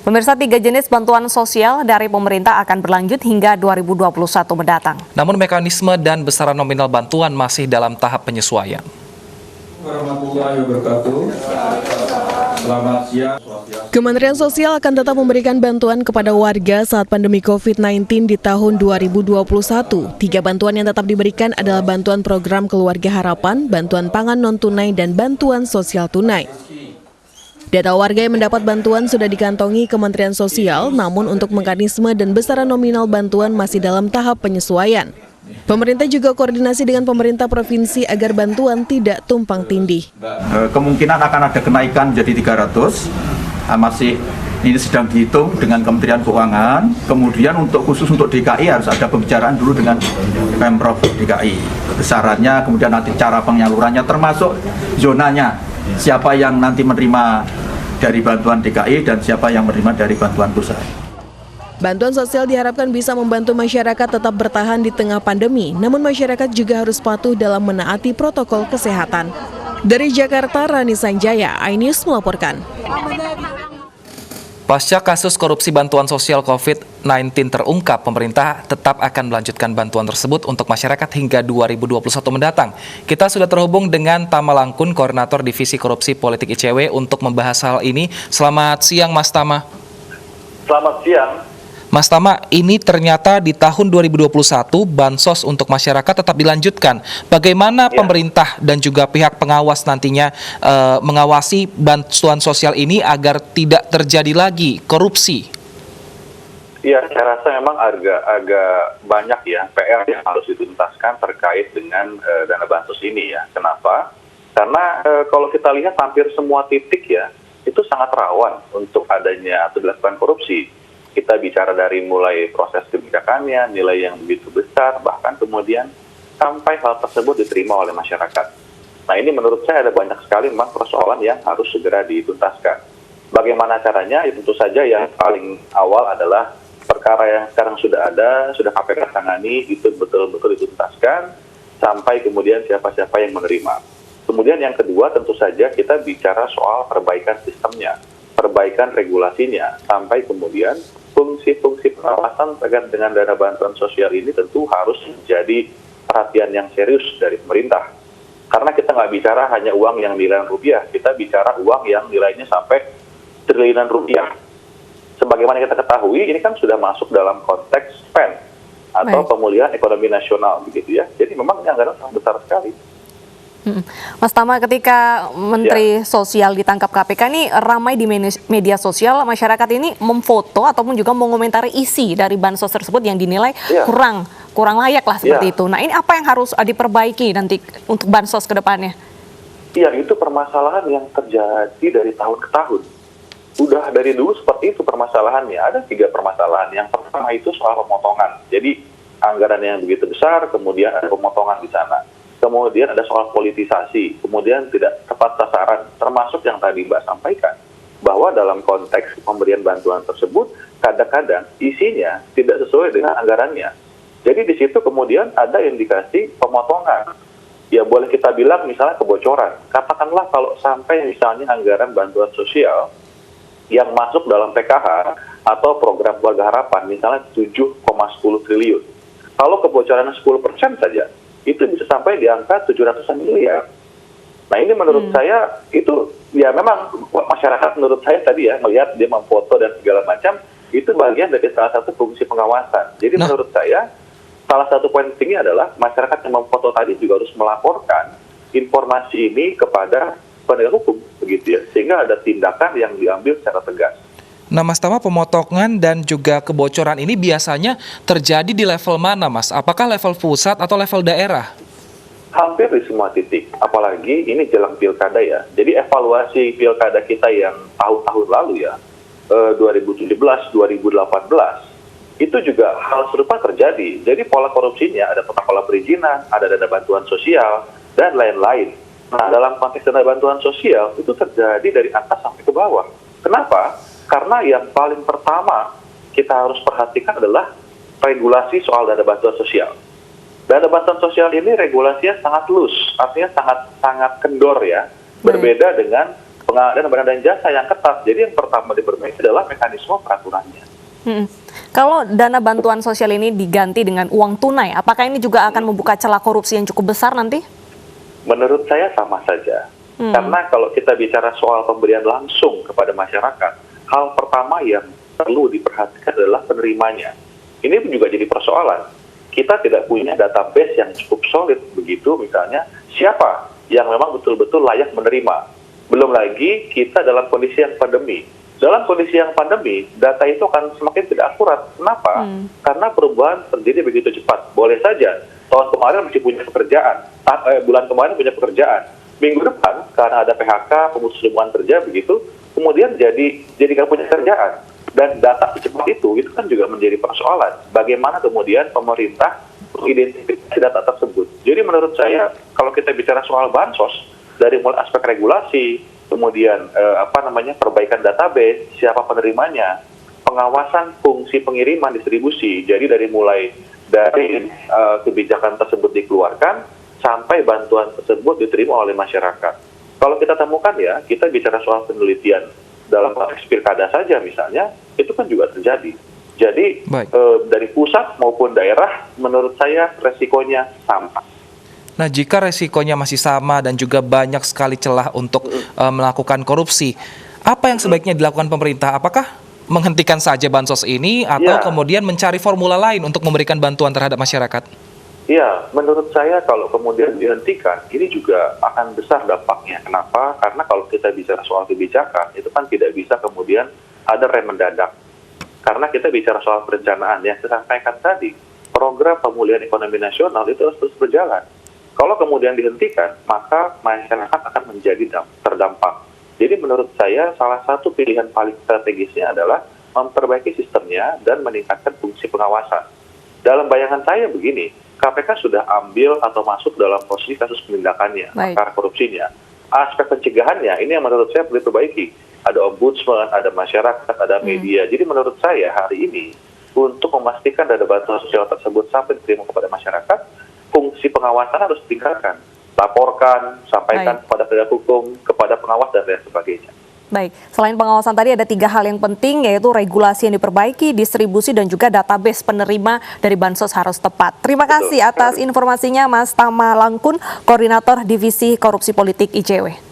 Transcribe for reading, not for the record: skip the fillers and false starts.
Pemirsa, 3 jenis bantuan sosial dari pemerintah akan berlanjut hingga 2021 mendatang. Namun mekanisme dan besaran nominal bantuan masih dalam tahap penyesuaian. Warahmatullahi wabarakatuh. Selamat siang. Kementerian Sosial akan tetap memberikan bantuan kepada warga saat pandemi COVID-19 di tahun 2021. 3 bantuan yang tetap diberikan adalah bantuan program Keluarga Harapan, bantuan pangan non-tunai, dan bantuan sosial tunai. Data warga yang mendapat bantuan sudah dikantongi Kementerian Sosial, namun untuk mekanisme dan besaran nominal bantuan masih dalam tahap penyesuaian. Pemerintah juga koordinasi dengan pemerintah provinsi agar bantuan tidak tumpang tindih. Kemungkinan akan ada kenaikan jadi 300, ini sedang dihitung dengan Kementerian Keuangan. Kemudian khusus untuk DKI harus ada pembicaraan dulu dengan Pemprov DKI. Besarannya, kemudian nanti cara penyalurannya termasuk zonanya. Siapa yang nanti menerima dari bantuan DKI dan siapa yang menerima dari bantuan pusat. Bantuan sosial diharapkan bisa membantu masyarakat tetap bertahan di tengah pandemi, namun masyarakat juga harus patuh dalam menaati protokol kesehatan. Dari Jakarta, Rani Sanjaya, iNews melaporkan. Pasca kasus korupsi bantuan sosial COVID-19 terungkap, pemerintah tetap akan melanjutkan bantuan tersebut untuk masyarakat hingga 2021 mendatang. Kita sudah terhubung dengan Tama Langkun, Koordinator Divisi Korupsi Politik ICW, untuk membahas hal ini. Selamat siang, Mas Tama. Selamat siang. Mas Tama, ini ternyata di tahun 2021 bansos untuk masyarakat tetap dilanjutkan. Bagaimana pemerintah dan juga pihak pengawas nantinya mengawasi bantuan sosial ini agar tidak terjadi lagi korupsi? Iya, saya rasa memang agak banyak ya PR yang harus dituntaskan terkait dengan dana bansos ini ya. Kenapa? Karena kalau kita lihat hampir semua titik ya, itu sangat rawan untuk adanya atau dilakukan korupsi. Kita bicara dari mulai proses kebijakannya, nilai yang begitu besar, bahkan kemudian sampai hal tersebut diterima oleh masyarakat. Nah, ini menurut saya ada banyak sekali memang persoalan yang harus segera dituntaskan. Bagaimana caranya? Ya, tentu saja yang paling awal adalah perkara yang sekarang sudah ada, sudah KPK tangani, itu betul-betul dituntaskan, sampai kemudian siapa-siapa yang menerima. Kemudian yang kedua tentu saja kita bicara soal perbaikan sistemnya, perbaikan regulasinya, sampai kemudian fungsi-fungsi pengawasan terkait dengan dana bantuan sosial ini tentu harus menjadi perhatian yang serius dari pemerintah. Karena kita nggak bicara hanya uang yang nilai rupiah, kita bicara uang yang nilainya sampai triliunan rupiah. Sebagaimana kita ketahui, ini kan sudah masuk dalam konteks PEN atau pemulihan ekonomi nasional, begitu ya. Jadi memang ini anggaran sangat besar sekali. Mas Tama, ketika Menteri Sosial ditangkap KPK ini ramai di media sosial, masyarakat ini memfoto ataupun juga mengomentari isi dari bansos tersebut yang dinilai kurang layak lah seperti itu. Nah, ini apa yang harus diperbaiki nanti untuk bansos ke depannya? Iya, itu permasalahan yang terjadi dari tahun ke tahun. Udah dari dulu seperti itu permasalahannya. Ada 3 permasalahan. Yang pertama itu soal pemotongan. Jadi anggaran yang begitu besar, kemudian ada pemotongan di sana. Kemudian ada soal politisasi, kemudian tidak tepat sasaran, termasuk yang tadi Mbak sampaikan, bahwa dalam konteks pemberian bantuan tersebut, kadang-kadang isinya tidak sesuai dengan anggarannya. Jadi di situ kemudian ada indikasi pemotongan. Ya boleh kita bilang misalnya kebocoran. Katakanlah kalau sampai misalnya anggaran bantuan sosial yang masuk dalam PKH atau program Keluarga Harapan, misalnya 7,10 triliun. Kalau kebocorannya 10% saja, itu bisa sampai di angka 700-an miliar. Nah, ini menurut saya itu ya memang masyarakat menurut saya tadi ya melihat dia memfoto dan segala macam, itu bagian dari salah satu fungsi pengawasan. Jadi menurut saya salah satu poin pentingnya adalah masyarakat yang memfoto tadi juga harus melaporkan informasi ini kepada penegak hukum, begitu ya, sehingga ada tindakan yang diambil secara tegas. Nah, Mas Tama, pemotongan dan juga kebocoran ini biasanya terjadi di level mana, Mas? Apakah level pusat atau level daerah? Hampir di semua titik, apalagi ini jelang pilkada ya. Jadi evaluasi pilkada kita yang tahun-tahun lalu ya, 2017, 2018, itu juga hal serupa terjadi. Jadi pola korupsinya ada pola perizinan, ada dana bantuan sosial, dan lain-lain. Nah, dalam konteks dana bantuan sosial itu terjadi dari atas sampai ke bawah. Kenapa? Karena yang paling pertama kita harus perhatikan adalah regulasi soal dana bantuan sosial. Dana bantuan sosial ini regulasinya sangat loose, artinya sangat kendor ya. Berbeda dengan pengadaan barang dan jasa yang ketat. Jadi yang pertama diperbaiki adalah mekanisme peraturannya. Kalau dana bantuan sosial ini diganti dengan uang tunai, apakah ini juga akan membuka celah korupsi yang cukup besar nanti? Menurut saya sama saja. Karena kalau kita bicara soal pemberian langsung kepada masyarakat, hal pertama yang perlu diperhatikan adalah penerimanya. Ini juga jadi persoalan. Kita tidak punya database yang cukup solid begitu, misalnya siapa yang memang betul-betul layak menerima. Belum lagi kita dalam kondisi yang pandemi. Dalam kondisi yang pandemi, data itu akan semakin tidak akurat. Kenapa? Karena perubahan terjadi begitu cepat. Boleh saja tahun kemarin masih punya pekerjaan, bulan kemarin punya pekerjaan. Minggu depan karena ada PHK, pemutus hubungan kerja begitu, kemudian jadi nggak punya kerjaan. Dan data secepat itu kan juga menjadi persoalan. Bagaimana kemudian pemerintah mengidentifikasi data tersebut. Jadi menurut saya kalau kita bicara soal bansos, dari mulai aspek regulasi, kemudian perbaikan database, siapa penerimanya, pengawasan fungsi pengiriman distribusi. Jadi dari kebijakan tersebut dikeluarkan sampai bantuan tersebut diterima oleh masyarakat. Kalau kita temukan ya, kita bicara soal penelitian dalam konteks pilkada saja misalnya, itu kan juga terjadi. Jadi dari pusat maupun daerah menurut saya resikonya sama. Nah, jika resikonya masih sama dan juga banyak sekali celah untuk melakukan korupsi, apa yang sebaiknya dilakukan pemerintah? Apakah menghentikan saja bansos ini atau kemudian mencari formula lain untuk memberikan bantuan terhadap masyarakat? Ya, menurut saya kalau kemudian dihentikan, ini juga akan besar dampaknya. Kenapa? Karena kalau kita bicara soal kebijakan, itu kan tidak bisa kemudian ada rem mendadak. Karena kita bicara soal perencanaan, yang saya sampaikan tadi, program pemulihan ekonomi nasional itu harus terus berjalan. Kalau kemudian dihentikan, maka masyarakat akan menjadi terdampak. Jadi menurut saya, salah satu pilihan paling strategisnya adalah memperbaiki sistemnya dan meningkatkan fungsi pengawasan. Dalam bayangan saya begini, KPK sudah ambil atau masuk dalam posisi kasus penindakannya, perkara korupsinya. Aspek pencegahannya, ini yang menurut saya perlu diperbaiki. Ada ombudsman, ada masyarakat, ada media. Jadi menurut saya hari ini, untuk memastikan dana bantuan sosial tersebut sampai diterima kepada masyarakat, fungsi pengawasan harus ditingkatkan. Laporkan, sampaikan kepada penegak hukum, kepada pengawas, dan lain sebagainya. Baik, selain pengawasan tadi ada 3 hal yang penting, yaitu regulasi yang diperbaiki, distribusi, dan juga database penerima dari bansos harus tepat. Terima kasih atas informasinya Mas Tama Langkun, Koordinator Divisi Korupsi Politik ICW.